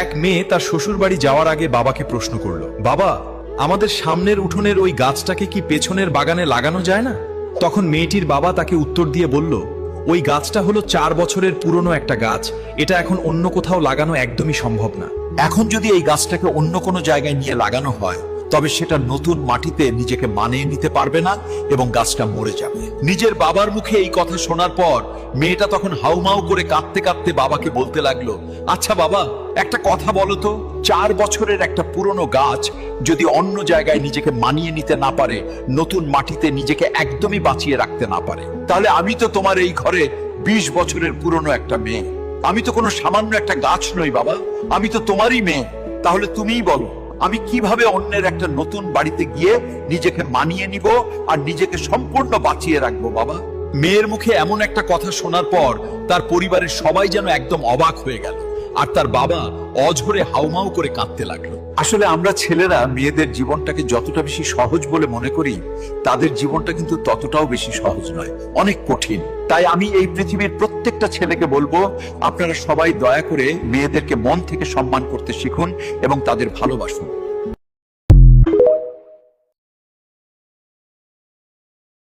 এক মেয়ে তার শ্বশুর বাড়ি যাওয়ার আগে বাবাকে প্রশ্ন করলো, বাবা, আমাদের সামনের উঠোনের ওই গাছটাকে কি পেছনের বাগানে লাগানো যায় না? তখন মেয়েটির বাবা তাকে উত্তর দিয়ে বলল, ওই গাছটা হলো 4 বছরের পুরনো একটা গাছ, এটা এখন অন্য কোথাও লাগানো একদমই সম্ভব না। এখন যদি এই গাছটাকে অন্য কোনো জায়গায় নিয়ে লাগানো হয়, তবে সেটা নতুন মাটিতে নিজেকে মানিয়ে নিতে পারবে না এবং গাছটা মরে যাবে। নিজের বাবার মুখে এই কথা শোনার পর মেয়েটা তখন হাউমাউ করে কাঁদতে কাঁদতে বাবাকে বলতে লাগলো, আচ্ছা বাবা, একটা কথা বলো তো, 4 বছরের একটা পুরনো গাছ যদি অন্য জায়গায় নিজেকে মানিয়ে নিতে না পারে, নতুন মাটিতে নিজেকে একদমই বাঁচিয়ে রাখতে না পারে, তাহলে আমি তো তোমার এই ঘরে 20 বছরের পুরনো একটা মেয়ে। আমি তো কোনো সামান্য একটা গাছ নই বাবা, আমি তো তোমারই মেয়ে। তাহলে তুমিই বলো, আমি কিভাবে অন্যের একটা নতুন বাড়িতে গিয়ে নিজেকে মানিয়ে নিব আর নিজেকে সম্পূর্ণ বাঁচিয়ে রাখবো বাবা? মেয়ের মুখে এমন একটা কথা শোনার পর তার পরিবারের সবাই যেন একদম অবাক হয়ে গেল, আর তার বাবা অঝরে হাউমাউ করে কাঁদতে লাগলো। আসলে আমরা ছেলেরা মেয়েদের জীবনটাকে যতটা বেশি সহজ বলে মনে করি, তাদের জীবনটা কিন্তু ততটাও বেশি সহজ নয়, অনেক কঠিন। তাই আমি এই পৃথিবীর প্রত্যেকটা ছেলেকে বলবো, আপনারা সবাই দয়া করে মেয়েদেরকে মন থেকে সম্মান করতে শিখুন এবং তাদের ভালোবাসুন।